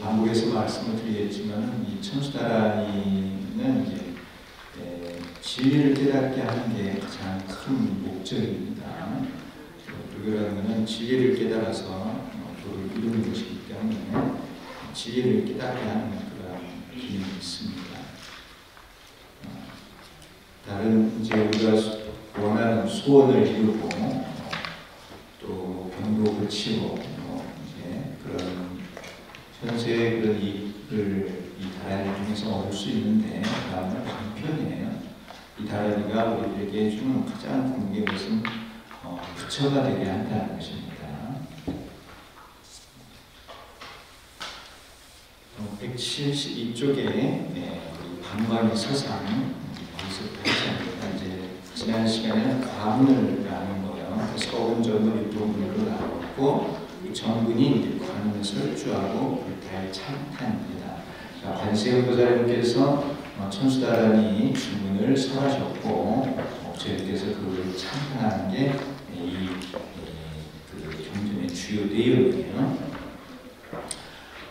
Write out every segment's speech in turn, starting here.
반복해서 말씀을 드리겠지만 이 천수다란이는 이제 진리를 깨닫게 하는 게 가장 큰 목적입니다. 불교라는 것은 진리를 깨달아서 도를 이루는 것이기 때문에 진리를 깨닫게 하는 그런 기능이 있습니다. 다른 이제 우리가 원하는 소원을 이루고 또 병도 고치고 이제 그런 현세의 그런 이익을 이 다란이를 통해서 얻을 수 있는데 다음은 방편이에요. 이 다란이가 우리들에게 주는 가장 궁극의 것은 부처가 되게 한다는 것입니다. 172쪽에 방광의 서상 거기서 이제 지난 시간에는 과문을 나눈 거예요. 서운 전문이 부분으로 나눴고 정근이 이제 관음을 설주하고 불타의 찬탄입니다. 관세음보살님께서 천수다란이 주문을 설하셨고 저희께서 그걸 찬탄하는 게 그 경전의 주요 내용이에요.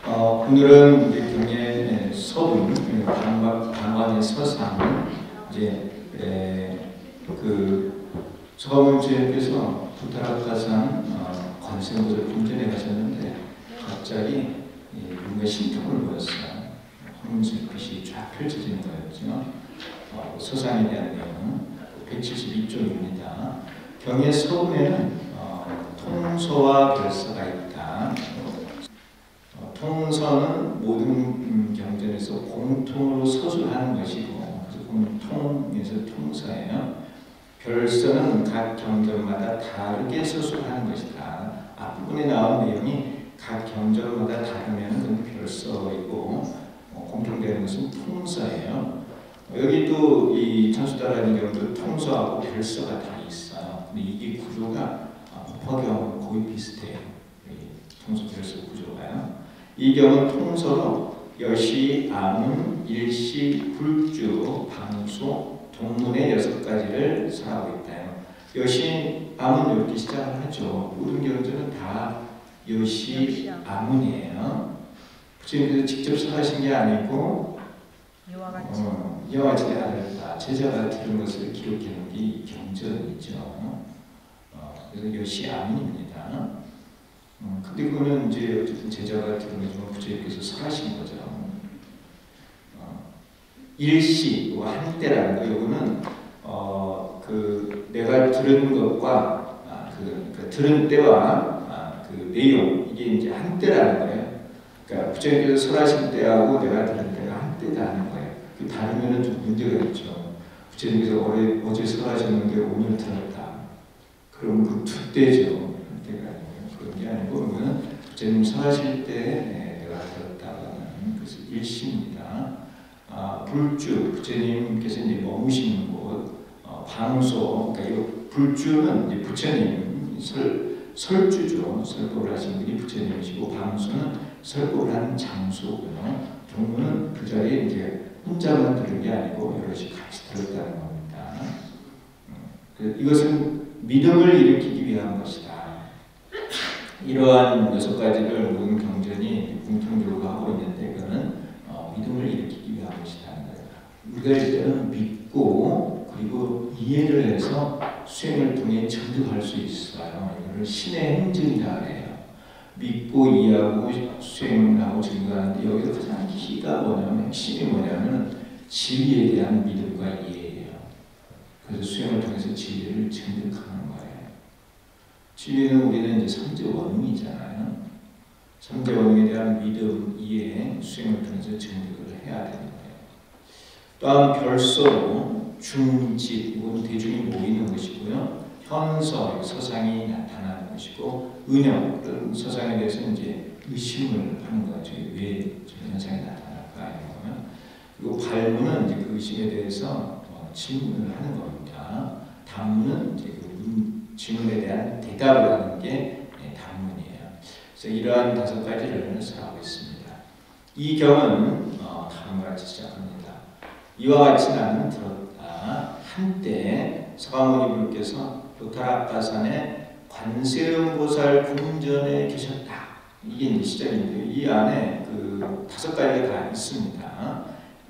오늘은 이제 경의 서분, 방관의 서상, 이제 그 서문주님께서 부타락가산 관세음보살 궁전에 가셨는데 갑자기 뭔가 신통을 보였어요. 황금색 빛이 쫙 펼쳐지는 거였죠. 서상에 대한 내용은 172쪽입니다. 경의 서문에는 통서와 결서가 있다. 통서는 모든 경전에서 공통으로 서술하는 것이고, 그래서 공통에서 통서예요. 결서는 각 경전마다 다르게 서술하는 것이다. 앞부분에 나온 내용이 각 경전마다 다르면 그건 결서이고, 공통되는 것은 통서예요. 여기도 이 천수다란이 경도 통서하고 결서가 다 있어요. 근데 이게 구조가 법화경 거의 비슷해요. 통서 결서 구조가요. 이 경은 통서로 여시, 암음, 일시, 불주, 방소, 동문의 6가지를 설하고 있다요. 여시, 암은 이렇게 시작을 하죠. 모든 경전은 다 여시, 암문이에요. 부처님께서 직접 설하신 게 아니고 이와 같이 하였다. 제자가 들은 것을 기록해 놓은 게 경전이죠. 그래서 여시, 암문입니다. 근데 그거는 이제 어쨌든 제자가 들은 거지만 부처님께서 설하신 거죠. 일시, 한때라는 거, 이거는 그 내가 들은 것과 그 들은 때와 그 내용, 이게 이제 한때라는 거예요. 그러니까 부처님께서 설하신 때하고 내가 들은 때가 한때라는 거예요. 그 다르면은 좀 문제가 있죠. 부처님께서 어제 설하셨는데 오늘 들었다. 그럼 그 두 때죠. 한때가 아니고 그런 게 아니고 그거는 부처님 설하실 때 내가 들었다는 그래서 일시입니다. 불주, 부처님께서 이제 머무시는 곳, 방소, 그러니까 이 불주는 이제 부처님 설주죠. 설법을 하신 분이 부처님이시고, 방소는 설법을 하는 장소고요. 동문은 그 자리에 이제 혼자만 들은 게 아니고 여럿이 같이 들었다는 겁니다. 이것은 믿음을 일으키기 위한 것이다. 이러한 6가지를 모든 경전이 공통적으로 하고 있는데 그거는 믿음을 일으키기 위한 것이라는 거예요. 우리가 일단은 믿고 그리고 이해를 해서 수행을 통해 증득할 수 있어요. 이거를 신의 행증이라고 해요. 믿고 이해하고 수행을 하고 증득하는데 여기서 가장 키가 뭐냐면 핵심이 뭐냐면 진리에 대한 믿음과 이해예요. 그래서 수행을 통해서 진리를 증득하는 거예요. 진리는 우리는 이제 삼재원흥이잖아요. 삼재원흥에 대한 믿음, 이해, 수행을 통해서 증득을 해야 되는 거예요. 또한 별서로 중집, 이건 대중이 모이는 것이고요. 현서, 서상이 나타나는 것이고, 은영, 그런 서상에 대해서 이제 의심을 하는 거죠. 왜 저런 현상이 나타날까? 그리고 발문은 이제 그 의심에 대해서 질문을 하는 겁니다. 단문은 이제 그 질문에 대한 대답을 하는 게 단문이에요. 그래서 이러한 5가지를 설하고 있습니다. 이 경은 다음과 같이 시작합니다. 이와 같이 나는 들었다. 한때 서가모니불께서 도타락가산에 관세음보살 궁전에 계셨다. 이게 이제 시작인데요. 이 안에 그 5가지가 다 있습니다.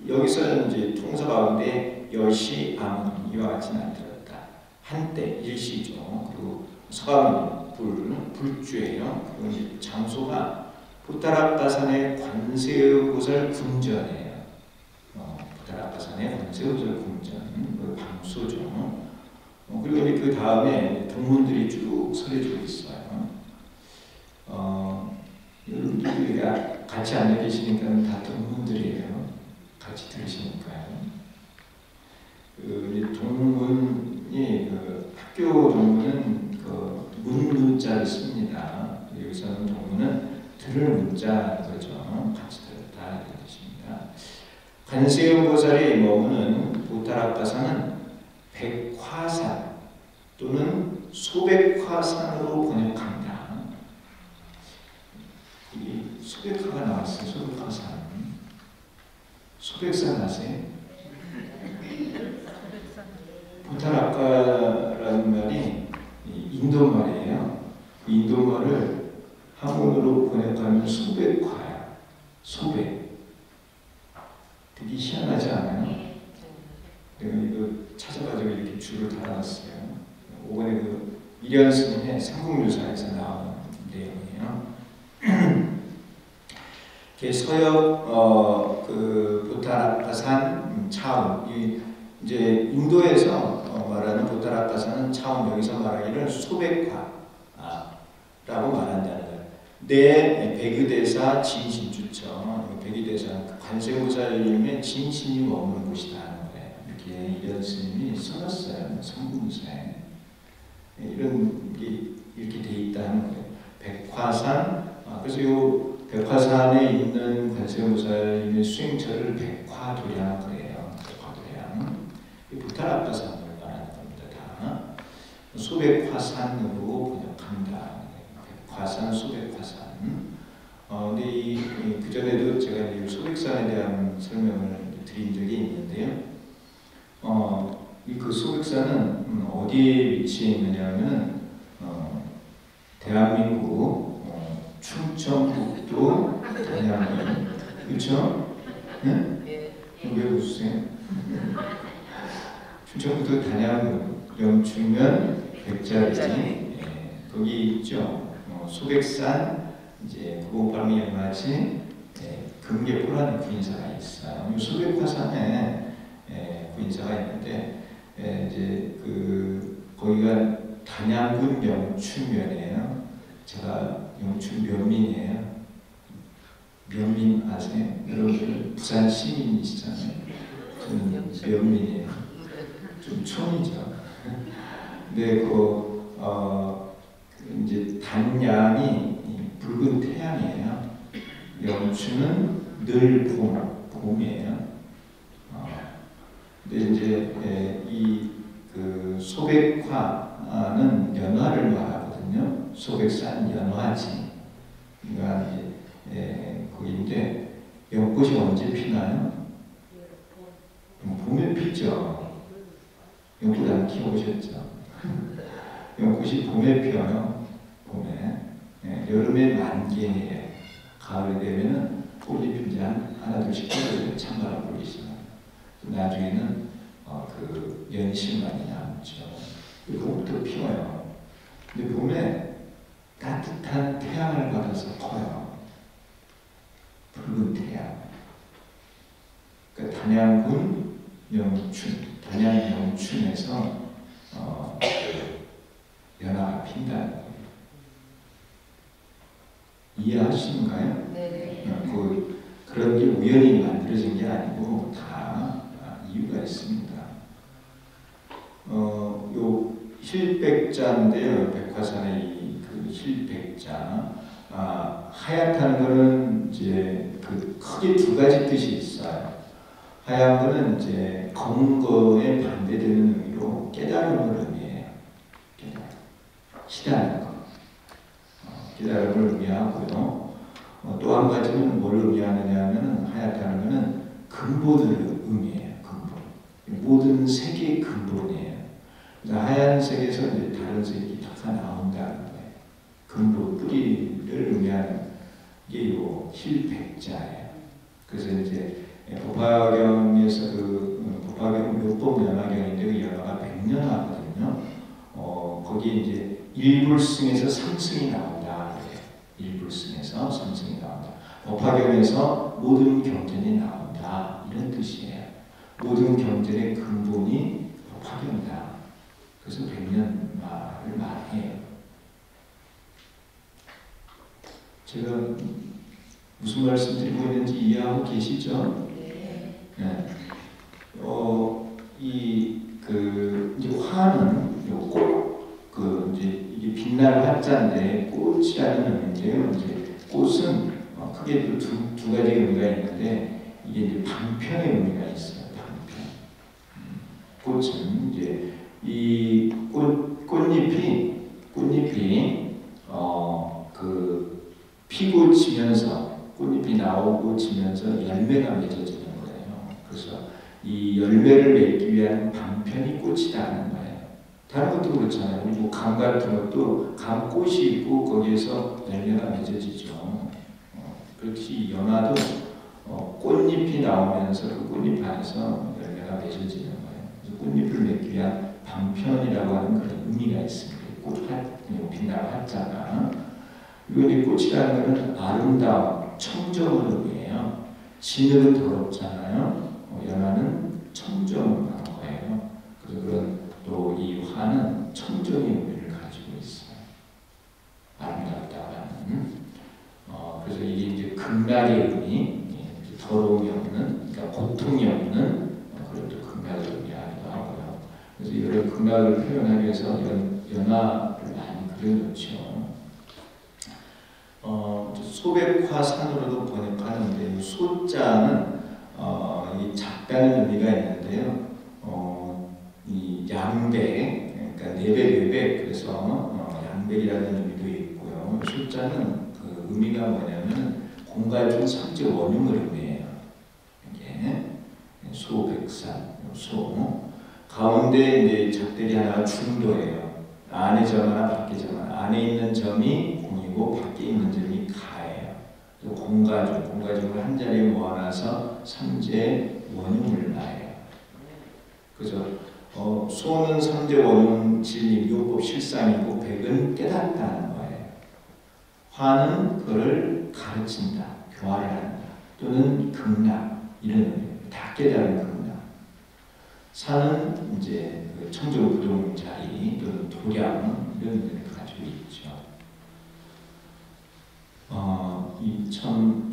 여기서 이제 통서 가운데 여시 아문 이와 같이 나타났다. 한때 일시죠. 그리고 서가문 불주예요. 그리고 이제 장소가 부타락가산의 관세음보살 궁전이에요. 부타락가산의 관세음보살 궁전, 방소죠. 그리고 이제 그 다음에 동문들이 쭉 서려지고 있어요. 여러분들이 같이 앉아 계시니까 다 동문들이에요. 같이 들으시니까요. 그 동문이 그 학교 동문은 그 문자를 씁니다. 여기서는 동문은 들을 문자인 거죠. 같이 들었다 이런 뜻입니다. 관세음보살이 머무는 부타락가산은 백화산 또는 소백화산으로 번역합니다. 이 소백화가 나왔어요. 소백화산. 소백산 아세요? 부타락가라는 말이 인도 말이에요. 그 인도 말을 한문으로 번역하면 소백화야. 소백. 되게 희한하지 않아요? 내가 이거 찾아가지고 이렇게 줄을 달아놨어요. 이번에 그 이련 스님의 삼국유사에서 나온 내용이에요. 서역 그 부타락가산 차움, 이제 인도에서 말하는 부타락가산은 차움, 여기서 말하기를 소백화라고 말한다는 거예요. 내 백의대사 진신주처, 백의대사 관세음보살님의 진신이 머무는 곳이다 하는 거예요. 이렇게 이련 스님이 써놨어요. 삼국유사에 이런 게 이렇게 돼 있다는 거예요. 백화산, 그래서 이 백화산에 있는 관세음보살님의 수행처를 백화도량 그래요. 백화도량. 부타락가산을 말하는 겁니다. 다 소백화산으로 번역한다. 백화산, 소백화산. 근데 그 전에도 제가 이 소백산에 대한 설명을 드린 적이 있는데요. 그 소백산은 어디에 위치해 있느냐면 대한민국 충청북도 단양군, 그렇죠? 네? 왜 웃으세요? 충청북도 단양군 영춘면 백자리지, 네, 거기 있죠. 소백산, 이제 908미 연마지, 네, 금계포라는 구인사가 있어요. 이 소백화산에 구인사가 있는데, 이제 거기가 단양군 영춘면이에요. 제가 영춘 면민이에요. 면민 아세요? 여러분 부산 시민이시잖아요. 저는 면민이에요. 좀 촌이죠. 근데 이제 단양이 붉은 태양이에요. 영춘은 늘 봄이에요. 근데 이제 그 소백화는 연화를 말하거든요. 소백산 연화지. 그러니까 이제 거기인데 연꽃이 언제 피나요? 봄에 피죠. 연꽃 안 키워보셨죠? 연꽃이 봄에 피어요. 봄에. 여름에 만개예요. 가을이 되면은 꽃이 피지 하나 둘씩 피어요. 찬바람 불기 시작합니다. 나중에는 그 연실만이 남죠. 그리고부터 피어요. 근데 봄에 따뜻한 태양을 받아서 커요. 붉은 태양. 그러니까 단양군 영춘, 단양 영춘에서 연화가 핀다는 거예요. 이해하시는가요? 네. 그런 게 우연히 만들어진 게 아니고 다 이유가 있습니다. 요 힐백자인데요. 백화산의 그 힐백자. 하얗다는 거는 이제 그 크게 두 가지 뜻이 있어요. 하얀 거는 이제 검은 거에 반대되는 의미로 깨달음을 의미해요. 희다는 거. 깨달음을 의미하고요. 또 한 가지는 뭘 의미하느냐 하면 하얗다는 거는 근본을 의미해요. 근본. 모든 색의 근본이에요. 하얀 색에서 이제 다른 색이 다 나온다는 거예요. 근본, 뿌리를 의미하는 백자예요. 그래서 이제 법화경에서 법화경 묘법 연화경인데 그 연화가 백년화거든요. 거기에 이제 일불승에서 삼승이 나온다. 일불승에서 삼승이 나온다. 법화경에서 모든 경전이 나온다. 이런 뜻이에요. 모든 경전의 근본이 법화경이다. 그래서 백년화를 말해요. 제가 무슨 말씀드리고 있는지 이해하고 계시죠? 네. 이제 화는 이제 이게 빛날 화자인데 꽃이라는 의미인데요. 이제 꽃은 크게 두 가지 의미가 있는데 이게 이제 방편의 의미가 있어요. 방편. 꽃은 이제 이 꽃잎이 피고 지면서 꽃잎이 나오고 지면서 열매가 맺어지는 거예요. 그래서 이 열매를 맺기 위한 방편이 꽃이라는 거예요. 다른 것도 그렇잖아요. 우리 감 같은 것도 감꽃이 있고 거기에서 열매가 맺어지죠. 그렇지 연화도 꽃잎이 나오면서 그 꽃잎 안에서 열매가 맺어지는 거예요. 그래서 꽃잎을 맺기 위한 방편이라고 하는 그런 의미가 있습니다. 빛날 화자가. 그리고 이 꽃이라는 것은 아름다움, 청정을 의미해요. 진흙은 더럽잖아요. 연화는 청정을 하는 거예요. 그래서 그런 또 이 화는 청정의 의미를 가지고 있어요. 아름답다고 하는. 그래서 이게 이제 극락의 의미, 더러움이 없는, 그러니까 고통이 없는 그런 또 극락을 의미하기도 하고요. 그래서 이런 극락을 표현하기 위해서 연화를 많이 그려놓죠. 소백화산으로도 번역하는데 소자는 이 작다는 의미가 있는데요. 이 양백, 그러니까 네백, 그래서 양백이라는 의미도 있고요. 소자는 그 의미가 뭐냐면 공갈 중 삼재 원흉을 의미해요. 이게 소백산, 소. 가운데 이제 작들이 하나가 중도예요. 안에 점 하나, 밖에 점 하나. 안에 있는 점이 공이고 밖에 있는 점이 가예요. 공가중을 한 자리에 모아놔서 삼재 원흉을 나해요. 그죠? 소는 삼재 원흉 진리 묘법 실상이고 백은 깨닫다는 거예요. 화는 그를 가르친다, 교화를 한다, 또는 극락 이런 의미. 다 깨달은 극락. 산은 이제 청정부동 자리 또는 도량 이런 의미를 가지고 있죠. 이 참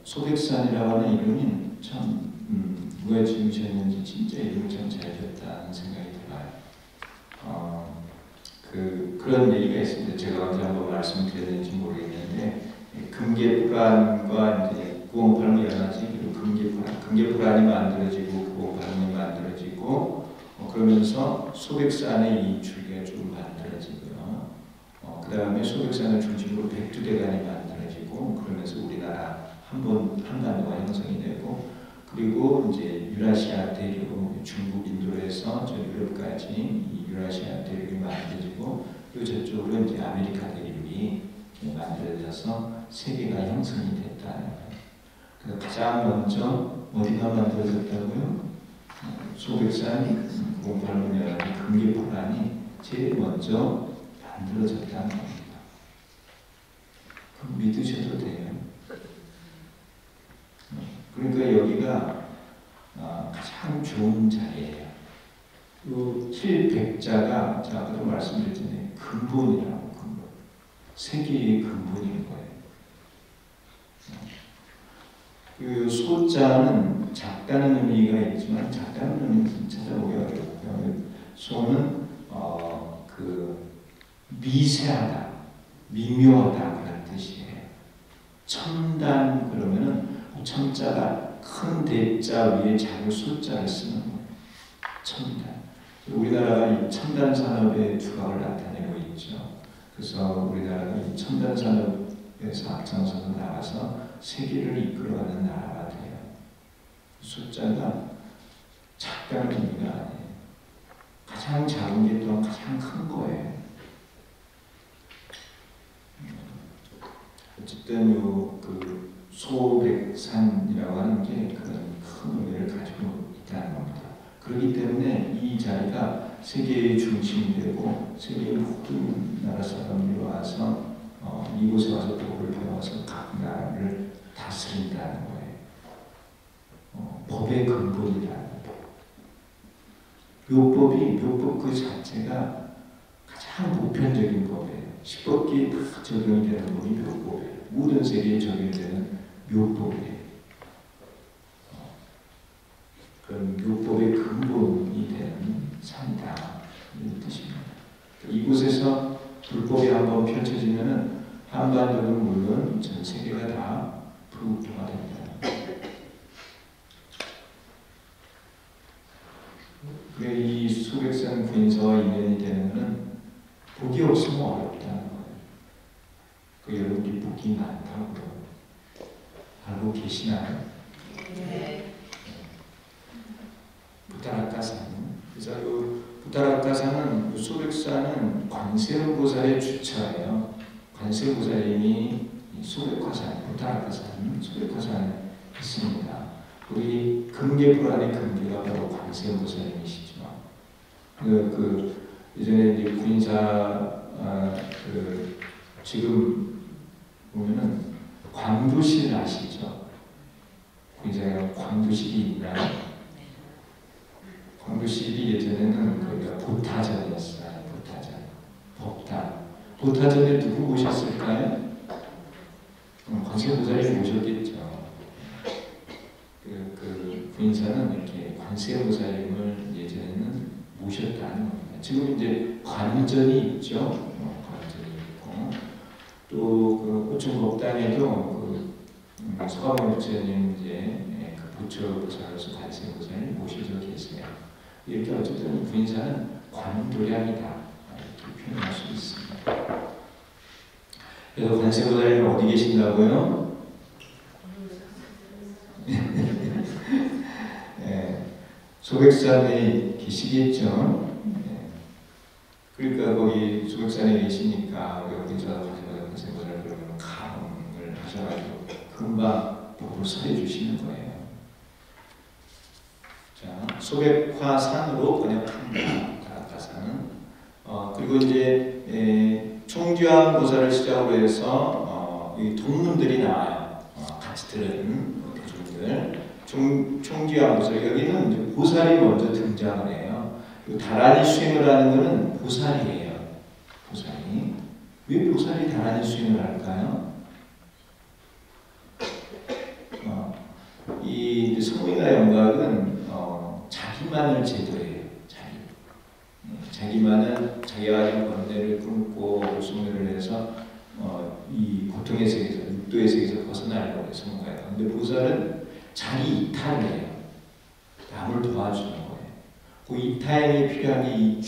소백산이라고 하는 이름이 참 누가 지으셨는지 진짜 이름을 참 잘 지었다는 생각이 들어요. 그런 얘기가 있습니다. 제가 언제 한번 말씀드렸는지 모르겠는데 금계불안과 이제 구원팔문 연화지 그리고 금계불안이 만들어지고 구원팔문이 만들어지고 그러면서 소백산의 이 줄기가 좀 만들어지고요. 그 다음에 소백산을 중심으로 백두대간이 만들어지고 그러면서 우리나라 한반도가 형성이 되고 그리고 이제 유라시아 대륙 중국 인도에서 저 유럽까지 이 유라시아 대륙이 만들어지고 그리고 저쪽으로 이제 아메리카 대륙이 만들어져서 세계가 형성이 됐다는 거예요. 그래서 가장 먼저 어디가 만들어졌다고요? 소백산이 구원팔문연화의 금계불안이 제일 먼저 만들어졌다는 겁니다. 그럼 믿으셔도 돼요. 그러니까 여기가 가장 좋은 자리예요. 이 칠백자가 제가 아까도 말씀드렸잖아요. 근본이라고 근본. 세계의 근본인 거예요. 그 소자는 작다는 의미가 있지만 작다는 의미는 찾아보기 어렵고요. 소는 미세하다, 미묘하다 그런 뜻이에요. 첨단 그러면은 첨자가 큰 대자 위에 작은 소자를 쓰는 거예요. 첨단. 우리나라가 이 첨단 산업의 두각을 나타내고 있죠. 그래서 우리나라가 이 첨단 산업에서 앞장서서 나가서 세계를 이끌어가는 나라가 돼요. 숫자가 작다는 의미가 아니에요. 가장 작은 게 또한 가장 큰 거예요. 어쨌든 소백산이라고 하는 게 그런 큰 의미를 가지고 있다는 겁니다. 그렇기 때문에 이 자리가 세계의 중심이 되고 세계의 모든 나라 사람들이 와서 이곳에 와서 법을 배워서 각 나라를 다스린다는 거예요. 법의 근본이라는 거예요. 묘법 그 자체가 가장 보편적인 법이에요. 10법기에 다 적용이 되는 법이 묘법이에요. 모든 세계에 적용이 되는 묘법이에요. 그런 묘법의 근본이 되는 산이다. 이런 뜻입니다. 이곳에서 불법이 한번 펼쳐지면은 한반도는 물론 전 세계가 다 불법화가 됩니다. 그래 이 소백산 구인사와 인연이 되면은 복이 없으면 어렵다는 거예요. 그 여러분들이 복이 많다고요. 알고 계시나요? 네. 부타라카산. 그래서 이 부타라카산은 소백산은 관세음보살의 주처예요. 관세음보살님이 소백화산, 부타라카산, 소백화산에 있습니다. 우리 금계불안의 금계가 바로 관세음보살님이시죠. 예전에 이제 구인사 지금 보면은 광두실 아시죠? 구인사에 광두실이 있나요? 광두실이 예전에는 거기가 보타전이었어요. 보타전, 법당. 보타전에 누구 모셨을까요? 관세음보살이 모셨겠죠. 구인사는 이렇게 관세음보살님을 예전에는 모셨다는 겁니다. 지금 이제 관전이 있죠. 관전이 있고 또 호충 법당에도 서가모니 부처님 이제 부처보살로서 관세음보살을 모셔져 계세요. 이렇게 어쨌든 구인사는 관도량이다 이렇게 표현할 수 있습니다. 그래서 관세음보살님 어디 계신다고요? 네, 소백산에 계시겠죠. 네. 그러니까 거기 소백산에 계시니까 여기서 관세음보살 그러면 감을 하셔가지고 금방 법을 설해주시는 거예요. 자, 소백화산으로 번역합니다. 다락가산은. 그리고 이제 총주왕 보살을 시작으로 해서 이 동문들이 나와요. 같이 들은 대중들. 총주왕 보살, 여기는 이제 보살이 먼저 등장을 해요. 다란이 수행을 하는 것은 보살이에요. 보살이. 왜 보살이 다란이 수행을 할까요? 이 성의나 영각은 자기만을 제도해요. 자기만은 자기가 가진 번뇌를 끊고 수행을 해서 이 고통의 세계에서 육도의 세계에서 벗어나려고 해서 뭔가요. 근데 보살은 자기 이탈이에요. 남을 도와주는 거예요. 그 이타행이 필요한 게 이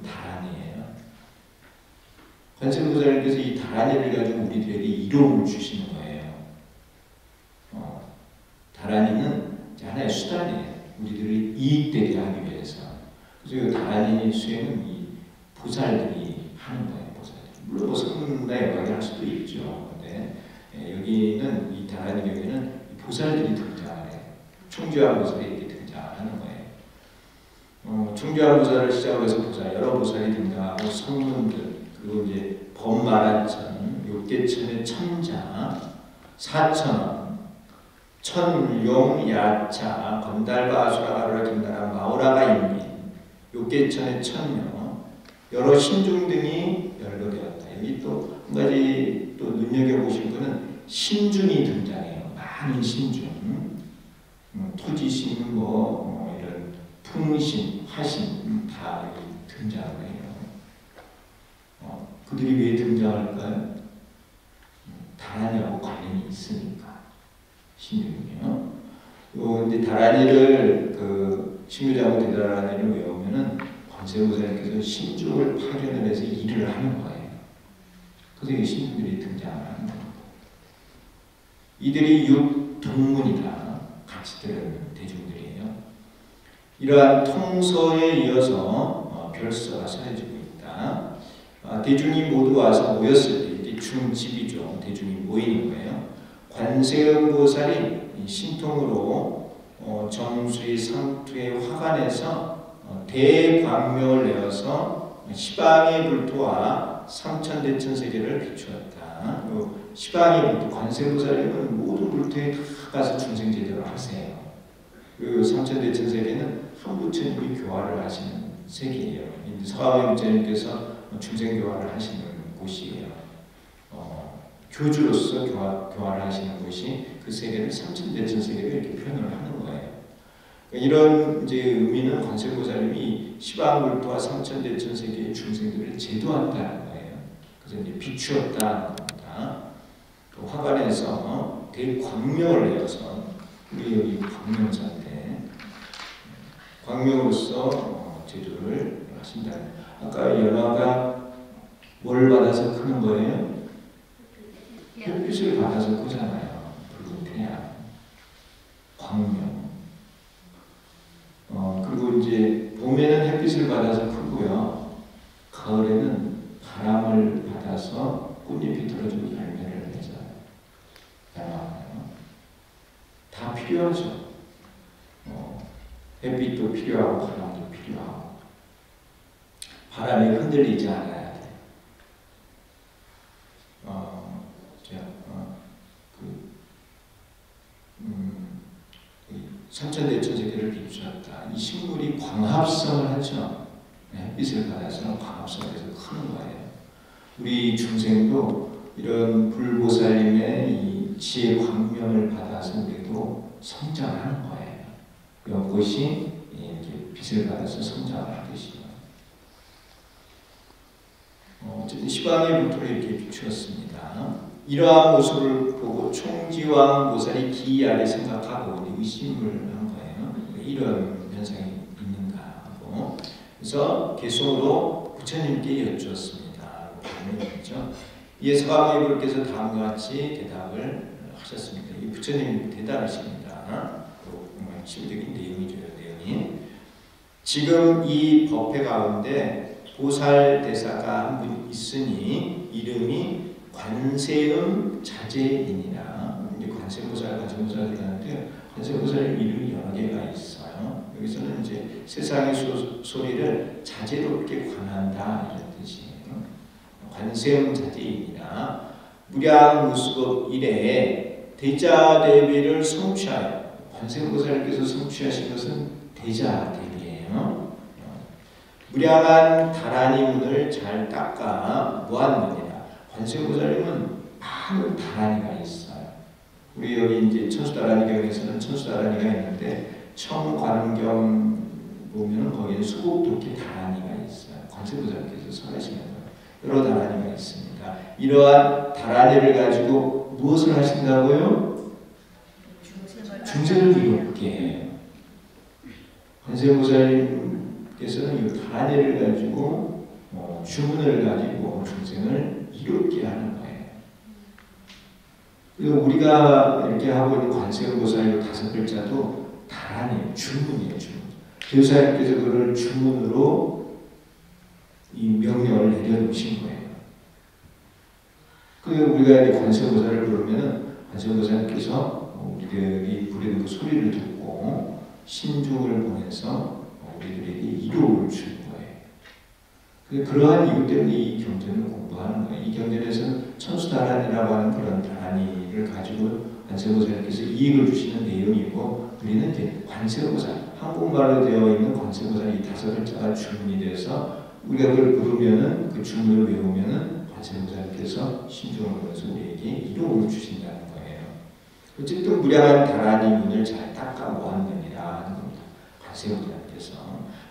다란이에요. 관세음보살님께서 이 다란이를 가지고 우리들에게 이로움을 주시는 거예요. 다란이는 하나의 수단이에요. 우리들이 이익되게 하기 위해서. 그래서 이 다란이 수행은 이 보살들이 하는 거예요. 보살들이. 물론 뭐 성문나 영광을 할 수도 있죠. 근데 여기는 이 다란이 경우에는 보살들이 등장을 해요. 총주왕 보살이 이렇게 등장하는 거예요. 총주왕 보살을 시작으로 해서 보살, 여러 보살이 등장하고 성문들, 그리고 이제 법마라천, 욕계천의 천자, 사천원, 천용, 야차, 건달과 아수라가루라 김나라, 마오라가 인민, 욕계천의 천녀, 여러 신중 등이 연로되었다. 여기 또 한 가지 또 눈여겨보실 거는 신중이 등장해요. 많은 신중, 토지신, 이런 풍신, 화신 다 여기 등장을 해요. 그들이 왜 등장할까요? 다란이하고 관련이 있으니까. 신유이요. 근데 다란이를 신유자하고 대다란이를 외우면은 관세음보살님께서 신중을 파견을 해서 일을 하는 거예요. 그래서 이 신중들이 등장하는 겁니다. 이들이 육동문이다. 같이 들은 대중들이에요. 이러한 통서에 이어서 별서가 써지고 있다. 대중이 모두 와서 모였을 때 이제 중집이죠. 대중이 모이는 거예요. 관세음보살이 신통으로 정수의 상투의 화관에서 대광명을 내어서 시방의 불토와 삼천대천세계를 비추었다. 시방의 불토, 관세음보살님은 모든 불토에 다 가서 중생제도를 하세요. 그 삼천대천세계는 한 부처님이 교화를 하시는 세계예요. 서가모니 부처님께서 중생교화를 하시는 곳이에요. 교주로서 교화를 하시는 곳이 그 세계를 삼천대천세계를 이렇게 표현을 하는 거예요. 이런 이제 의미는 관세음보살님이 시방불토와 삼천대천세계의 중생들을 제도한다는 거예요. 그래서 이제 비추었다는 겁니다. 또 화관에서 대광명을 내어서 우리 여기 광명사인데 광명으로서 제도를 하신다. 아까 연화가 뭘 받아서 크는 거예요? 햇빛을 받아서 크잖아요. 붉은 태양, 광명. 그리고 이제 봄에는 햇빛을 받아서 크고요. 가을에는 바람을 받아서 꽃잎이 들어주고 열매를 맺어요. 연화가요. 다 필요하죠. 햇빛도 필요하고 바람도 필요하고 바람이 흔들리지 않아야 돼. 삼천대천세계를 비추었다. 이 식물이 광합성을 하죠. 햇빛을 받아서 광합성에서 크는 거예요. 우리 중생도 이런 불보살님의 이 지혜 광명을 받아서 우리도 성장하는 거예요. 이것이 이렇게 빛을 받아서 성장하는 뜻이에요. 어쨌든 시방의 불토를 이렇게 비추었습니다. 이러한 모습을 보고 총지왕 보살이 기이하게 생각하고 의심을 한 거예요. 이런 현상이 있는가 하고 그래서 개송으로 부처님께 여쭈었습니다. 이에 서가모니 부께서 다음과 같이 대답을 하셨습니다. 이 부처님 대답하십니다. 심적인 내용이죠. 내용이 지금 이 법회 가운데 보살 대사가 한 분 있으니 이름이 관세음 자제인이라. 이제 관세보살, 관세보살이 하는데 관세보살 이름이 여러 개가 있어요. 여기서는 이제 세상의 소리를 자제롭게 관한다 이런 뜻이에요. 관세음 자제인이라 무량무수법 이래에 대자대비를 성취하여 관세음보살님께서 성취하신 것은 대자대비예요. 무량한 다라니 문을 잘 닦아 무한문이라. 관세음보살님은 많은 다라니가 있어요. 우리 여기 이제 천수다라니경에서는 천수다라니가 있는데 청관경 보면 거기에 수곡도끼 다라니가 있어요. 관세음보살님께서 설하시는 여러 다라니가 있습니다. 이러한 다라니를 가지고 무엇을 하신다고요? 중생을 이롭게 해요. 관세음보살님께서는 이 다라니를 가지고 주문을 가지고 중생을 이롭게 하는 거예요. 그리고 우리가 이렇게 하고 있는 관세음보살의 5글자도 다라니, 주문이에요. 주문. 교사님께서 그걸 주문으로 이 명령을 내려놓으신 거예요. 그 우리가 이제 관세음보살을 부르면은 관세음보살님께서 우리들이 부르는 그 소리를 듣고 신중을 보내서 우리들에게 이로움을 주는 거예요. 그러한 이유 때문에 이 경전을 공부하는 거예요. 이 경전에서는 천수다란이라고 하는 그런 다란이를 가지고 관세음보살님께서 이익을 주시는 내용이고 우리는 이제 관세음보살, 한국말로 되어 있는 관세음보살 이 5글자가 주문이 돼서 우리가 그걸 부르면은 그 주문을 외우면은 관세음보살님께서 신중을 보내서 우리에게 이로움을 주신다는 거예요. 어쨌든 무량한 다라니 문을 잘 닦아 모았느니라 하는 겁니다. 관세음보살님께서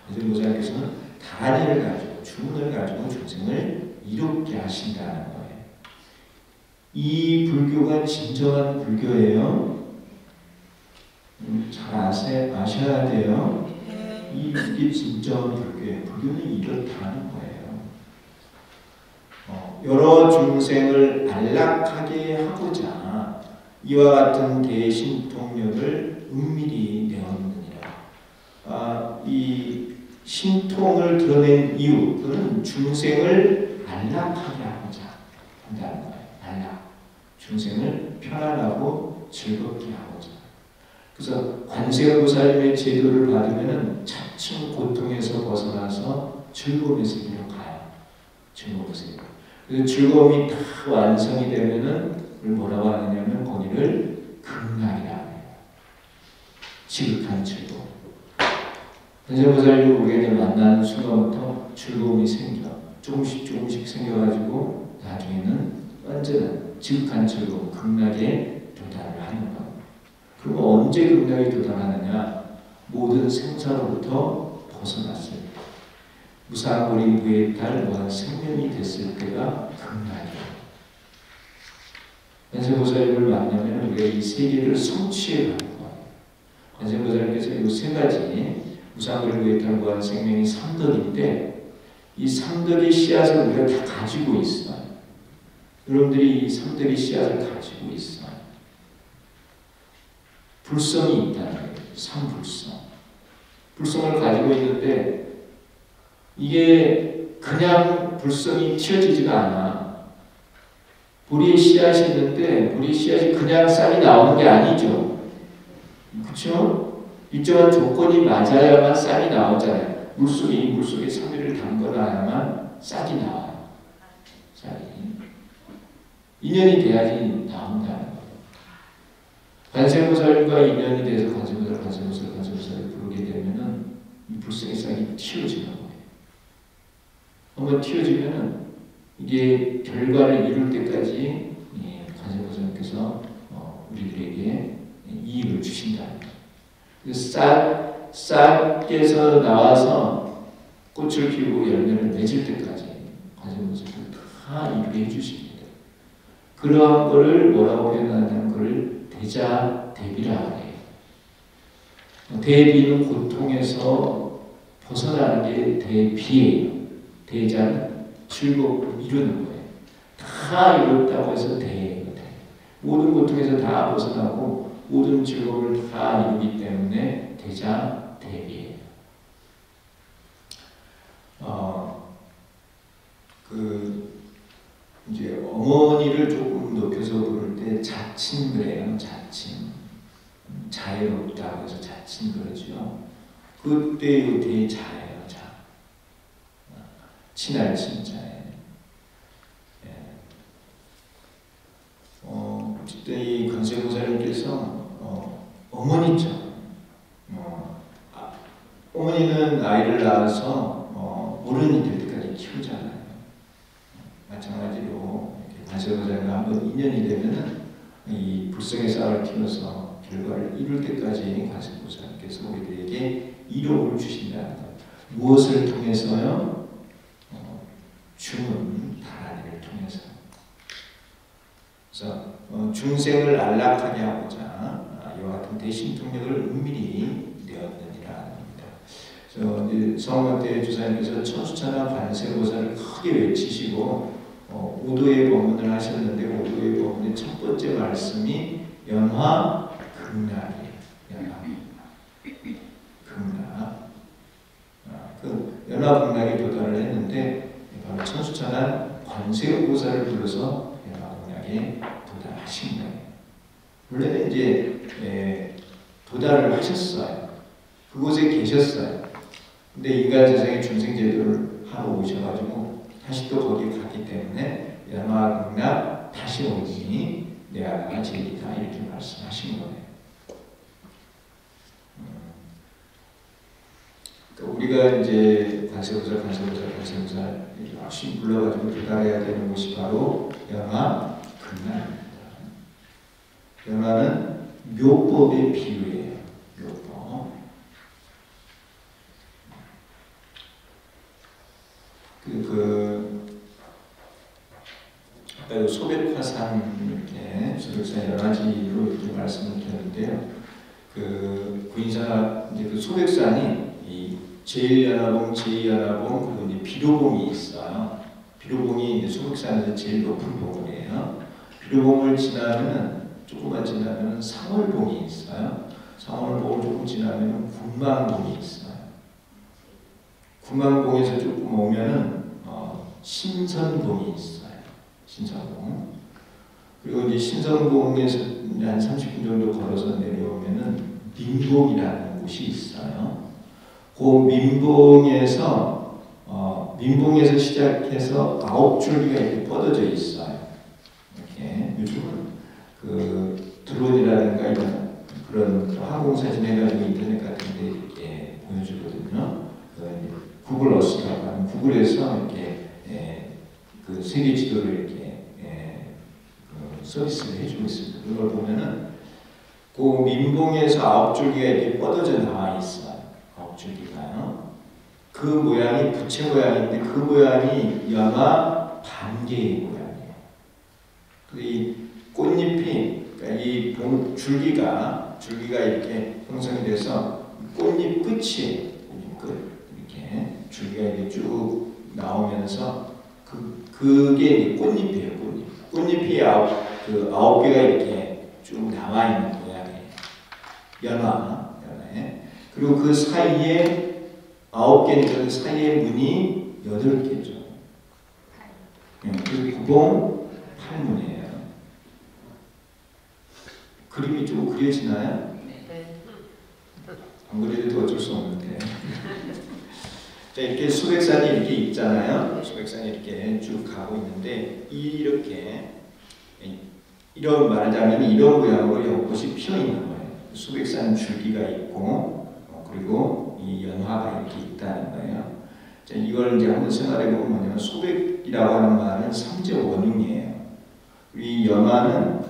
관세음보살님께서는 다라니를 가지고 주문을 가지고 중생을 이롭게 하신다는 거예요. 이 불교가 진정한 불교예요. 잘 아셔야 돼요. 이게 진정한 불교예요. 불교는 이렇다는 거예요. 여러 중생을 안락하게 하고자 이와 같은 대신통력을 은밀히 내었느니라. 이 신통을 드러낸 이유, 그는 중생을 안락하게 하고자 한다는 거예요. 안락. 중생을 편안하고 즐겁게 하고자. 그래서 관세음보살님의 제도를 받으면은 차츰 고통에서 벗어나서 즐거움에서 이리로 가요. 즐거움에서. 그래서 즐거움이 다 완성이 되면은 그걸 뭐라고 하느냐면 거기를 극락이라 합니다. 지극한 즐거움. 관세음보살님을 우리가 이제 만나는 순간부터 즐거움이 생겨. 조금씩 생겨가지고 나중에는 완전한 지극한 즐거움, 극락에 도달을 하는 겁니다. 그리고 언제 극락에 도달하느냐? 모든 생사로부터 벗어났을 때, 무상고리 무해탈 무한 생명이 됐을 때가 극락이에요. 관세음보살님을 만나면 우리가 이 세계를 성취해 가는 거예요. 관세음보살님께서 이 세 가지 무상고리 무해탈 무한 생명이 삼덕인데, 이 삼덕의 씨앗을 우리가 다 가지고 있어요. 여러분들이 이 삼덕의 씨앗을 가지고 있어요. 불성이 있다는 거예요. 삼불성. 불성을 가지고 있는데 이게 그냥 불성이 튀어지지가 않아. 보리의 씨앗이 있는데 보리의 씨앗이 그냥 싹이 나오는 게 아니죠. 그렇죠? 일정한 조건이 맞아야만 싹이 나오잖아요. 물속에 섬유를 담궈놔야만 싹이 나와요. 싹이. 인연이 돼야지 나온다는 거예요. 관세음보살과 인연이 돼서 관세음보살을 부르게 되면은 이 불성의 싹이 튀어지는 거예요. 한번 튀어지면은 이게 결과를 이룰 때까지 관세음보살께서 우리들에게 이익을 주신다는 거예요. 싹에서 나와서 꽃을 피우고 열매를 맺을 때까지 관세음보살께서 다 이루게 해주십니다. 그러한 거를 뭐라고 표현하냐면 그걸 대자대비라 해요. 대비는 고통에서 벗어나는 게 대비예요. 대자는 즐겁고 이루는 거예요. 다 이뤘다고 해서 대예요. 모든 고통에서 다 벗어나고 모든 즐거움을 다 이루기 때문에 대자대비예요. 이제 어머니를 조금 높여서 부를 때 자친 그래요. 자친. 자애롭다고 해서 자친 그러죠. 그때의 대자예요. 자. 친할 친자예. 어쨌든 이 관세음보살님께서 어머니죠. 어머니는 아이를 낳아서 어른이 될 때까지 키우잖아요. 마찬가지로 관세음보살과 한번 인연이 되면은 이 불성의 싹을 키워서 결과를 이룰 때까지 관세음보살께서 우리들에게 이로움을 주신다는 것. 무엇을 통해서요? 주문 다라리를 통해서. 그래서 중생을 안락하게 하고자 이와 같은 대신통력을 은밀히 내었느니라 합니다. 그래서 성황대 주사님께서 천수천하 관세음보살을 크게 외치시고 오도의 법문을 하셨는데 오도의 법문의 첫 번째 말씀이 연화 극락이에요. 연화 극락. 그 연화 극락에 도달을 했는데 바로 천수천하 관세음보살을 불러서 연화 극락에 도달하신 거예요. 원래는 이제 도달을 하셨어요. 그곳에 계셨어요. 근데 인간 세상에 중생 제도를 하러 오셔가지고 다시 또 거기에 갔기 때문에 연화극락 다시 오니 내가 제일이다 이렇게 말씀하신 거예요. 그러니까 우리가 이제 관세음보살 열심히 불러가지고 도달해야 되는 곳이 바로 연화극락입니다. 연화는 묘법의 비유예요. 묘법. 아까 소백화산 이렇게 소백산 연화지로 이렇게 말씀을 드렸는데요. 구인사 이제 그 소백산이 이 제1연화봉, 제2연화봉 그리고 이제 비로봉이 있어요. 비로봉이 이제 소백산에서 제일 높은 봉이에요. 비로봉을 지나면은 조금만 지나면 상월봉이 있어요. 상월봉을 조금 지나면 군망봉이 있어요. 군망봉에서 조금 오면은 신선봉이 있어요. 신선봉. 그리고 이제 신성공에서 한 30분 정도 걸어서 내려오면은 민봉이라는 곳이 있어요. 그 민봉에서 시작해서 9줄기가 이렇게 뻗어져 있어요. 이렇게 요즘은 그 드론이라든가 이런 그런 항공사진 해가지고 인터넷 같은데 이렇게 보여주거든요. 구글 어스라고 하는 구글에서 이렇게 그 세계 지도를 이렇게 그 서비스를 해주고 있습니다. 그걸 보면은 그 민봉에서 9줄기가 이렇게 뻗어져 나와 있어요. 9줄기가요. 그 모양이 부채 모양인데 그 모양이 연화 반개의 모양이에요. 이 꽃잎이 그러니까 이 줄기가 이렇게 형성이 돼서 꽃잎 끝이 이렇게 줄기가 이렇게 쭉 나오면서 그게 이제 꽃잎이에요. 꽃잎이 9개가 이렇게 쭉 나와 있는 모양이에요. 연화에. 그리고 그 사이에 9개니까 그 사이에 문이 8개죠. 그 구봉 8문이에요. 그림이 좀 그려지나요? 안 그려도 어쩔 수 없는데. 자, 이렇게 수백산이 이렇게 있잖아요. 수백산이 이렇게 쭉 가고 있는데 이런 말하자면 이런 모양으로 연꽃이 피어 있는 거예요. 수백산 줄기가 있고 그리고 이 연화가 이렇게 있다는 거예요. 자, 이걸 이제 한번 생각해 보면 뭐냐면 소백이라고 하는 말은 삼재원흉이에요. 이 연화는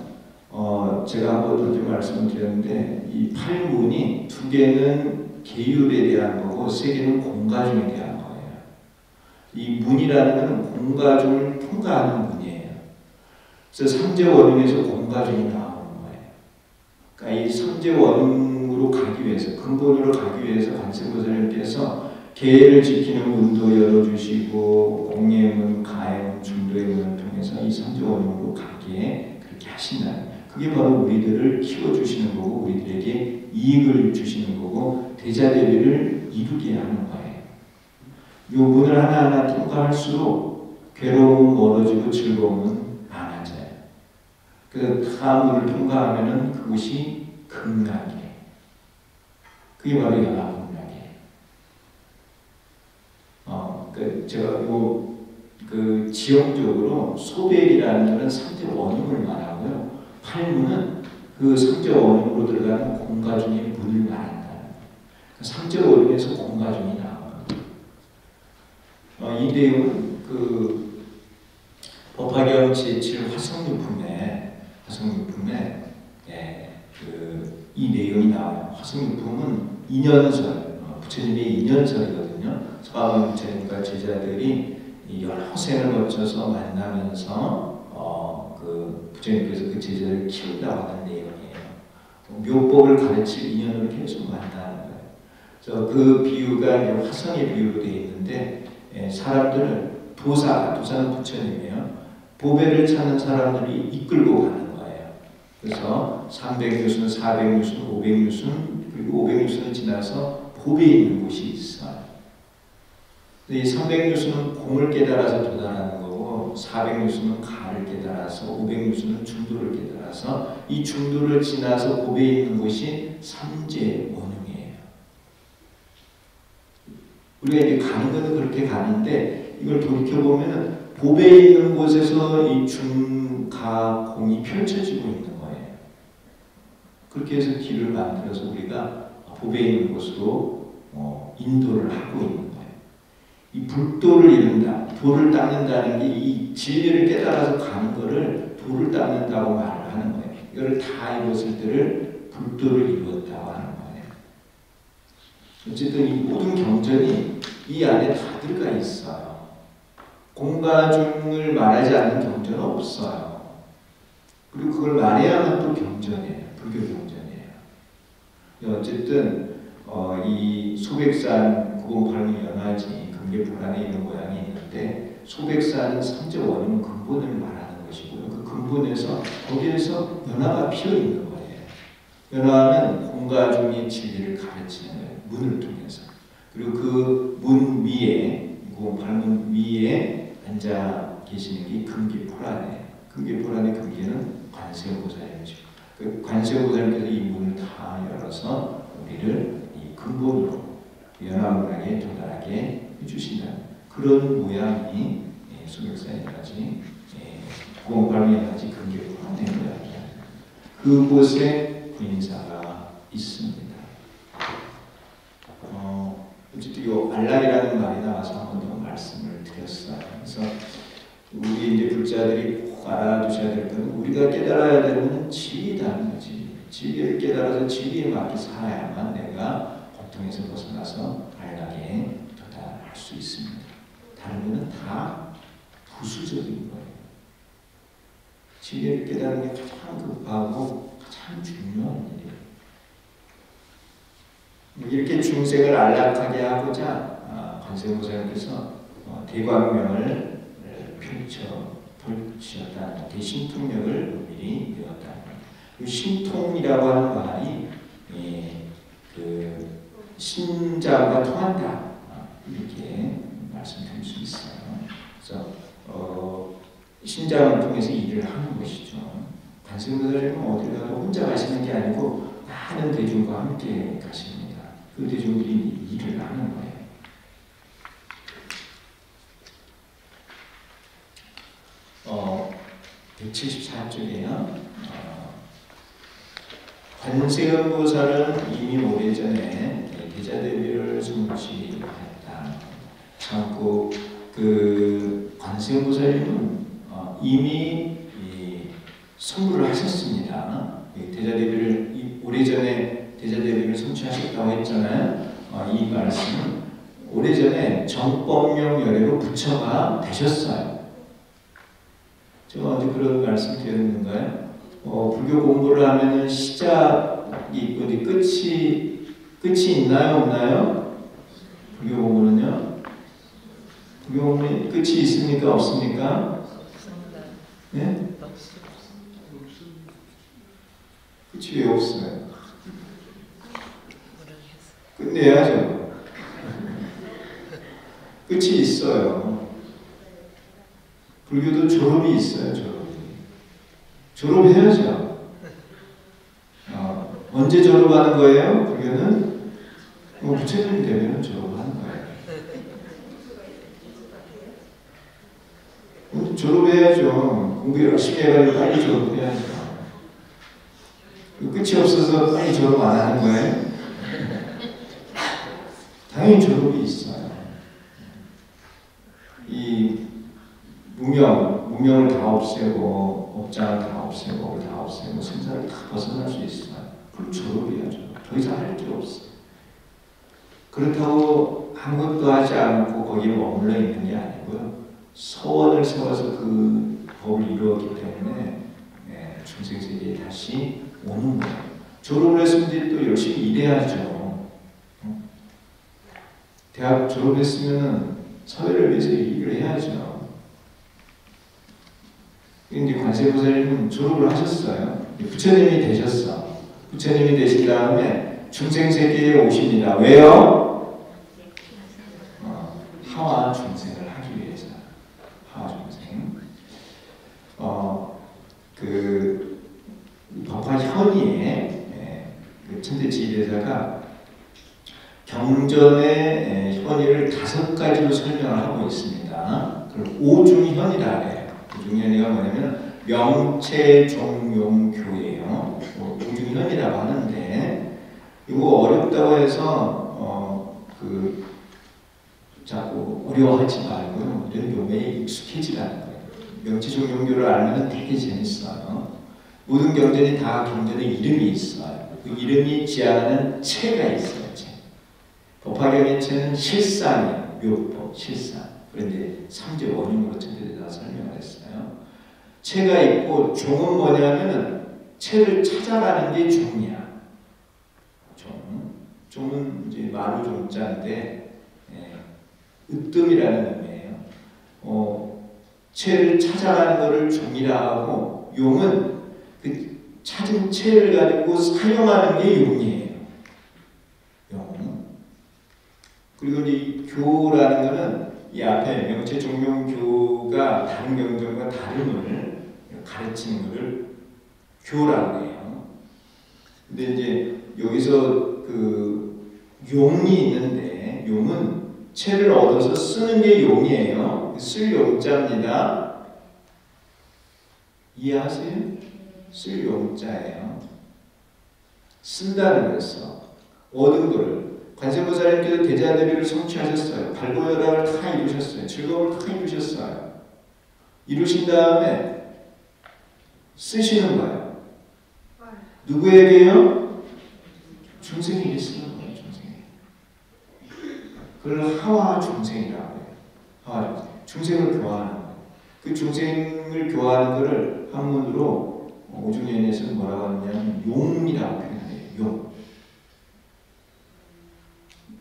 제가 한번 먼저 말씀을 드렸는데 이 8문이 2개는 계율에 대한 거고 3개는 공가중에 대한 거예요. 이 문이라는 것은 공가중을 통과하는 문이에요. 그래서 삼재원흉에서 공가중이 나오는 거예요. 그러니까 이 삼재원흉으로 가기 위해서 근본으로 가기 위해서 관세음보살님께서 계를 지키는 문도 열어주시고 공예문, 가해문, 중도의 문을 통해서 이 삼재원흉으로 가기에 그렇게 하신다는 거예요. 그게 바로 우리들을 키워주시는 거고 우리들에게 이익을 주시는 거고 대자대비를 이루게 하는 거예요. 이 문을 하나하나 통과할수록 괴로움은 멀어지고 즐거움은 많아져요. 그래서 다 문을 통과하면은 그것이 극락이에요. 그게 바로 연합극락이에요. 제가 그 지형적으로 소백이라는 것은 삼재 원흉을 말하고요. 8문은 그 삼재 원흉으로 들어가는 공가 중에 문을 말한다. 삼재 원흉에서 공가 중이 나와요. 이 내용은 그 법화경 제7 화성유품에 이 내용이 나와요. 화성유품은 2년설, 부처님의 2년설이거든요. 서가모니 부처님과 제자들이 여러 생을 거쳐서 만나면서 그 부처님께서 그 제자를 키운다고 하는 내용이에요. 묘법을 가르칠 인연으로 계속 만나는 거예요. 그래서 그 비유가 이제 화성의 비유로 되어 있는데 사람들을 도사는 부처님이에요. 보배를 찾는 사람들이 이끌고 가는 거예요. 그래서 300유순, 400유순, 500유순 그리고 500유순을 지나서 보배 있는 곳이 있어요. 이 300유순은 공을 깨달아서 도달하는 거고 400유순은 가를 깨달아서 500유순은 중도를 깨달아서 이 중도를 지나서 보배에 있는 곳이 삼재원흉이에요. 우리가 이제 가는 것은 그렇게 가는데 이걸 돌이켜보면 보배에 있는 곳에서 이 중가 공이 펼쳐지고 있는 거예요. 그렇게 해서 길을 만들어서 우리가 보배에 있는 곳으로 인도를 하고 있는 거예요. 이 불도를 이룬다. 도를 닦는다는 게 이 진리를 깨달아서 가는 거를 도를 닦는다고 말을 하는 거예요. 이거를 다 이뤘을 때를 불도를 이루었다고 하는 거예요. 어쨌든 이 모든 경전이 이 안에 다 들어가 있어요. 공가중을 말하지 않는 경전은 없어요. 그리고 그걸 말해야만 또 경전이에요. 불교 경전이에요. 어쨌든 이 소백산 구봉팔문 연화지 금계 불안에 있는 모양이 있는데 소백산은 삼재원흉 근본을 말하는 것이고요. 그 근본에서 거기에서 연화가 피어 있는 거예요. 연화는 공가중의 진리를 가르치는 거예요. 문을 통해서. 그리고 그 문 위에 구봉팔문 위에 앉아 계시는 게 금계불안이에요. 금계불안의 금계는 관세음보살이죠. 그 관세음보살께서 이 문을 다 열어서 우리를 이 근본으로 연화문학에 도달하게 해주신다. 그런 모양이 소백산에까지 구원발명까지 근교로 하는 모양이야. 그곳에 구인사가 있습니다. 어쨌든 이 알락이라는 말이 나와서 한 번 더 말씀을 드렸어요. 그래서 우리 이제 불자들이 꼭 알아두셔야 될 것은 우리가 깨달아야 되는 진리라는 거지. 진리를 깨달아서 진리에 맞게 살아야만 내가 고통에서 벗어나서 알락에 도달할 수 있습니다. 다른 거는 다 부수적인 거예요. 진리를 깨달는 게 가장 급하고 가장 중요한 일이에요. 이렇게 중생을 안락하게 하고자 관세음보살께서 대광명을 펼치셨다는 대신통력을 미리 배웠다는 거예요. 신통이라고 하는 말이 그 신자가 통한다 이렇게 말씀드릴 수 있어요. 그래서 신자를 통해서 일을 하는 것이죠. 관세음보살님은 어디 가도 혼자 가시는 게 아니고 많은 대중과 함께 가십니다. 그 대중들이 일을 하는 거예요. 174쪽에요. 관세음보살은 이미 오래전에 대자대비를 성취했다. 참고 그 관세음보살님은 이미 선물을 하셨습니다. 대자대비를 오래전에 대자대비를 성취하셨다고 했잖아요. 이 말씀은 오래전에 정법령 열애로 부처가 되셨어요. 제가 언제 그런 말씀 드렸는가요? 불교 공부를 하면은 시작이 있고 끝이 있나요, 없나요? 불교 공부는요? 불교 공부는 끝이 있습니까, 없습니까? 네? 끝이 왜 없어요? 끝내야죠. 끝이 있어요. 불교도 졸업이 있어요. 졸업해야죠. 언제 졸업하는 거예요? 불교는 부처님이 되면 졸업하는 거예요. 졸업해야죠. 공부 열심히 해가지고 빨리 졸업해야죠. 끝이 없어서 빨리 졸업 안 하는 거예요? 당연히 졸업이 있어요. 이 무명을 다 없애고 업장을 다 없애고 다 없애고 생사를 다 벗어날 수 있어요. 그럼 졸업해야죠. 더 이상 할 게 없어요. 그렇다고 아무것도 하지 않고 거기에 머물러 있는 게 아니고요. 서원을 세워서 그 법을 이루었기 때문에 중생세계에 다시 오는 거예요. 졸업을 했으면 또 열심히 일해야죠. 대학 졸업했으면 사회를 위해서 일을 해야죠. 근데 관세음보살님은 졸업을 하셨어요. 부처님이 되셨어. 부처님이 되신 다음에 중생세계에 오십니다. 왜요? 하와 중생을 하기 위해서. 하와 중생. 그 법화현의에 그 천대지일에다가 경전의 현의를 5가지로 설명을 하고 있습니다. 그걸 오중현이라 해요. 오중현이가 뭐냐면 명체종용교예요. 오중현이라고 하는데 이거 어렵다고 해서 자꾸 어려워하지 말고요. 이런 용어에 익숙해지라는 거예요. 명체종용교를 알면 되게 재밌어요. 모든 경전이 다 경전의 이름이 있어요. 그 이름이 지향하는 체가 있어요. 법화경의 체는 실상이에요. 묘법, 실상. 그런데 3제 원흉으로 천대에다 설명을 했어요. 체가 있고 종은 뭐냐면은 체를 찾아가는 게 종이야. 종은 이제 마루 종자인데 으뜸이라는 의미예요. 체를 찾아가는 것을 종이라 하고 용은 그 찾은 체를 가지고 사용하는 게 용이에요. 용. 그리고 이 교라는 것은 이 앞에 명체종용교가 다른 경전과 다름을 가르치는 것을 교라고 해요. 근데 이제 여기서 그 용이 있는데 용은 채를 얻어서 쓰는 게 용이에요. 쓸 용자입니다. 이해하세요? 쓸 용자예요. 쓴다는 거였어. 얻은 거를. 관세음보살님께서 대자대비를 성취하셨어요. 발고혈압을 다 이루셨어요. 즐거움을 다 이루셨어요. 이루신 다음에 쓰시는 거예요. 누구에게요? 중생에게 쓰는 거예요. 중생에게. 그걸 하와 중생이라고 해요. 하와 중생. 중생을 교화하는 거예요. 그 중생을 교화하는 것을 한문으로 오중연에서는 뭐라고 하냐면 용이라고 표현해요. 용.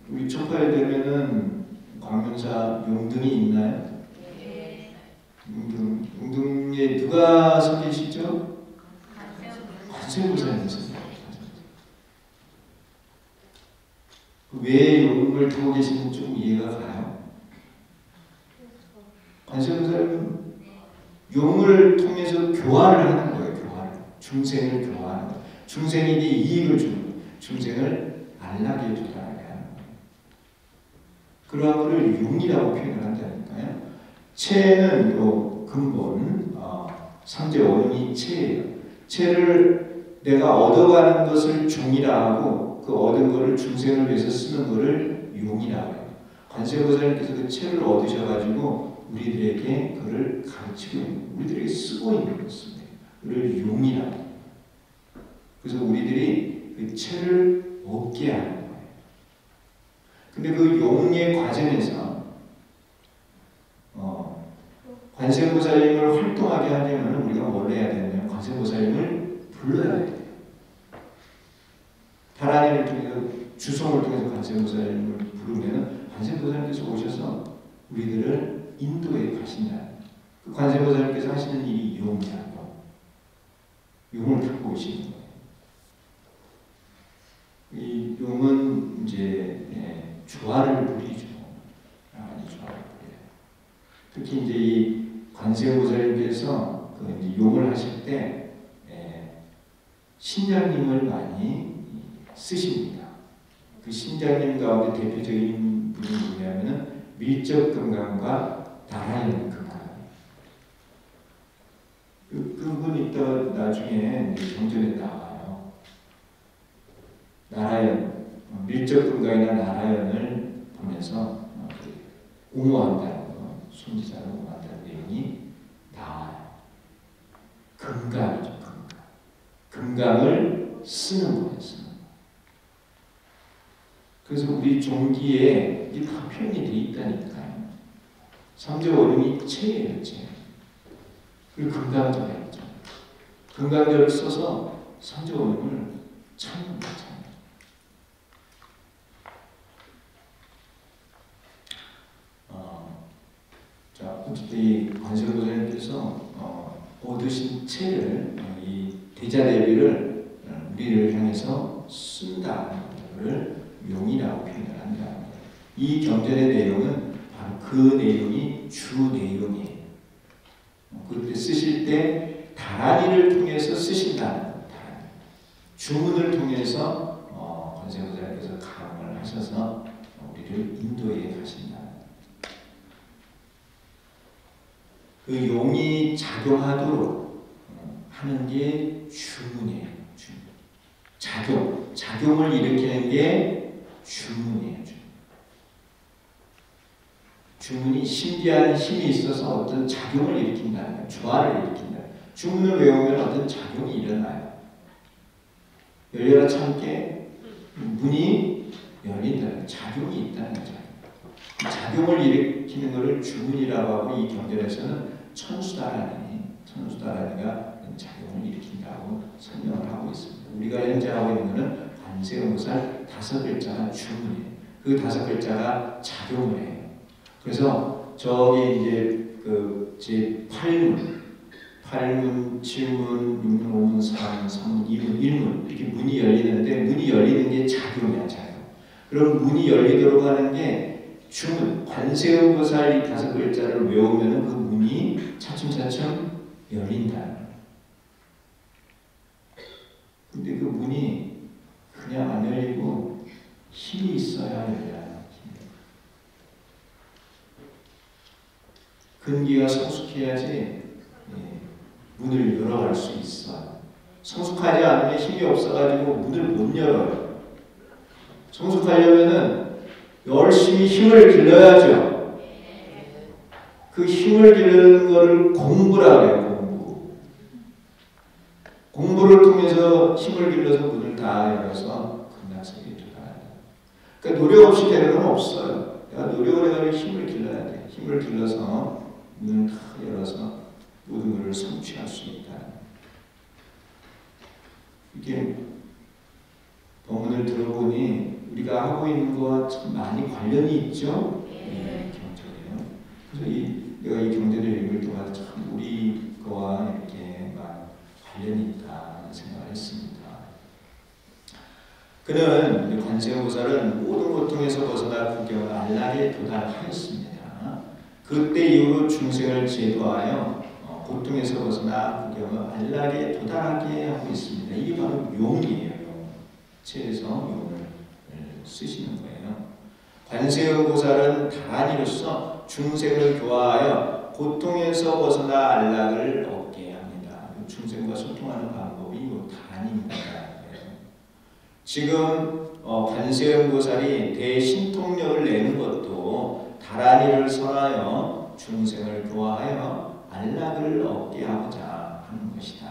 우리 초파에 되면은 광명사 용등이 있나요? 네. 용등에 누가 서 계시죠? 관세음보살님 서 계세요. 왜 용을 두고 계시는지 좀 이해가 가요? 관세음보살은 용을 통해서 교화를 하는 거예요. 교화를. 중생을 교화하는 거예요. 중생에게 이익을 주는 거예요. 중생을 안락에 도달하게 하는 거예요. 그러한 것을 용이라고 표현을 한다니까요. 체는 요 근본, 삼재 원흉이 체예요. 체를 내가 얻어가는 것을 종이라 하고 그 얻은 것을 중생을 위해서 쓰는 것을 용이라고 해요. 관세음보살님께서 그 체를 얻으셔가지고 우리들에게 그를 가르치고 있는, 우리들에게 쓰고 있는 것입니다. 그를 용이라고 해요. 그래서 우리들이 그 체를 얻게 하는 거예요. 근데 그 용의 과정에서 관세음보살님을 활동하게 하려면 우리가 뭘 해야 되냐면 관세음보살님을 불러야 돼요. 다란이를 통해서 주송을 통해서 관세음보살님을 부르면 관세음보살님께서 오셔서 우리들을 인도에 가신다. 그 관세음보살님께서 하시는 일이 용이라고. 용을 갖고 오시는 거예요. 이 용은 이제 조화를 부리죠. 조화를 부려요. 특히 이제 이 관세음보살님께서 그 이제 용을 하실 때 신장님을 많이 쓰십니다. 그 신장님 가운데 대표적인 분이 누구냐면은 밀접금강과 나라연 금강. 그분 이따 나중에 경전에 나와요. 나라연, 밀접금강이나 나라연을 보면서 옹호한다는 거, 손지자를 옹호한다는 내용이 나와요. 금강이죠, 금강. 금강을 쓰는 거예요, 쓰는 거. 그래서 우리 종기에 이게 다 표현이 되어 있다니까요. 삼재원흉이 체예요, 체. 그리고 금강절에 있죠. 금강절을 써서 삼재원흉을 찾는 거죠. 자, 어쨌든 이 관세음보살님께서 얻으신 체를 이 대자대비를 우리를 향해서 쓴다는 것을 용이라고 표현을 한다. 이 경전의 내용은 바로 그 내용이 주 내용이에요. 그때 쓰실 때 다란이를 통해서 쓰신다는 거예요. 주문을 통해서 관세음보살님께서 강을 하셔서 우리를 인도에 가신다. 그 용이 작용하도록 하는 게 주문이에요. 주문. 작용을 일으키는 게 주문이에요. 주문이 신비한 힘이 있어서 어떤 작용을 일으킨다는 거예요. 조화를 일으킨다. 주문을 외우면 어떤 작용이 일어나요. 열려라 참깨 문이 열린다는 작용이 있다는 거죠. 작용을 일으키는 것을 주문이라고 하고 이 경전에서는 천수다라니가 작용을 일으킨다고 설명을 하고 있습니다. 우리가 현재 하고 있는 것은 관세음보살 5글자가 주문이에요. 그 5글자가 작용을 해요. 그래서 저기 이제 그 제 8문, 7문, 6문, 5문, 4문, 3문, 2문, 1문 이렇게 문이 열리는데 문이 열리는 게 작용이야, 작용. 그럼 문이 열리도록 하는 게 주문, 관세음보살 이 5글자를 외우면 그 문이 차츰차츰 열린다. 근데 그 문이 그냥 안 열리고 힘이 있어야 열려요. 근기가 성숙해야지 문을 열어갈 수 있어요. 성숙하지 않으면 힘이 없어가지고 문을 못 열어요. 성숙하려면은 열심히 힘을 길러야죠. 그 힘을 기르는 거를 공부라고 해요. 공부를 통해서 힘을 길러서 문을 다 열어서 극락세계에 들어간다. 그러니까 노력 없이 되는 건 없어요. 내가 노력을 해가지고 힘을 길러야 돼. 힘을 길러서 문을 다 열어서 모든 것을 성취할 수 있다. 이게 본문을 들어보니 우리가 하고 있는 것과 참 많이 관련이 있죠. 경제예요. 그래서 내가 이 경제를 읽을 동안 참 우리 거와 이렇게 막 관련이 있다는 생각을 했습니다. 그는 관세음보살은 모든 고통에서 벗어나 국경을 안락에 도달하였습니다. 그때 이후로 중생을 제도하여 고통에서 벗어나 국경을 안락에 도달하게 하고 있습니다. 이게 바로 용이에요. 책에서 용을 쓰시는 거예요. 관세음보살은 다란이로서 중생을 교화하여 고통에서 벗어나 안락을 얻게 합니다. 중생과 소통하는 방법이 다란입니다. 지금 관세음보살이 대신통력을 내는 것도 다란이를 설하여 중생을 교화하여 안락을 얻게 하고자 하는 것이다.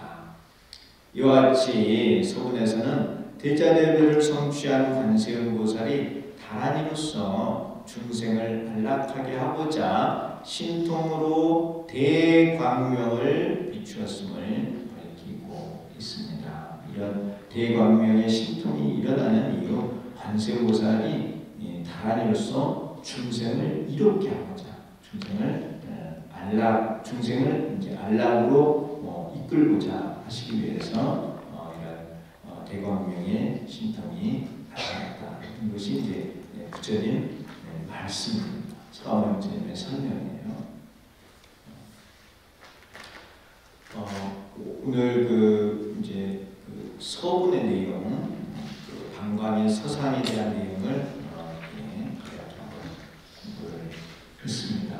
이와 같이 서문에서는 대자대비를 성취한 관세음보살이 다란이로서 중생을 안락하게 하고자 신통으로 대광명을 비추었음을 밝히고 있습니다. 이런 대광명의 신통이 일어나는 이유, 관세음보살이 다란이로서 중생을 이롭게 하고자, 중생을 이제 안락으로 이끌고자 하시기 위해서 이런 대광명의 신통이 나타났다. 이것이 이제 구체적인 말씀입니다. 서원영제님의 설명이에요. 오늘 이제 서문의 내용, 방광의 서상에 대한 내용을 공부를 했습니다.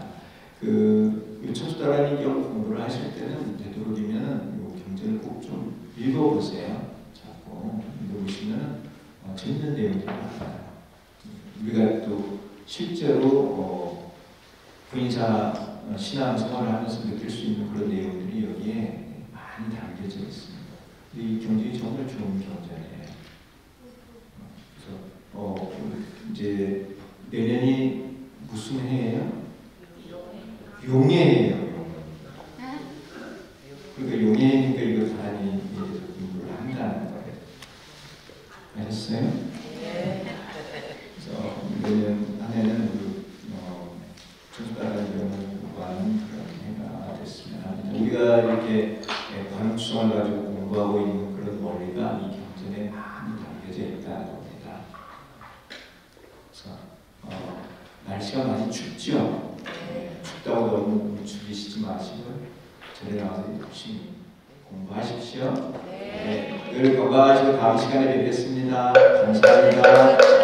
천수다란이 경 공부를 하실 때는 되도록이면 이 경제를 꼭 좀 읽어보세요. 자꾸 읽어보시면 재밌는 내용들이 많아요. 우리가 또 실제로 부인사 신앙 생활을 하면서 느낄 수 있는 그런 내용들이 여기에 많이 담겨져 있습니다. 이 경제가 정말 좋은 경제네요. 그래서 이제 내년이 무슨 해예요? 용해예요. 그러니까 용해니까 이거 다란히 공부를 한다는 거예요. 아셨어요? 그래서 내년 한 해는 천수다란 이름을 공부하는 그런 해가 됐으면 합니다. 우리가 이렇게 관음수성을 가지고 공부하고 있는 그런 원리가 이 경전에 많이 담겨져 있다는 겁니다. 그래서 날씨가 많이 춥죠? 춥다고 너무 죽이시지 마시고 절에 나와서 열심히 공부하십시오. 늘 건강하시고 다음 시간에 뵙겠습니다. 감사합니다.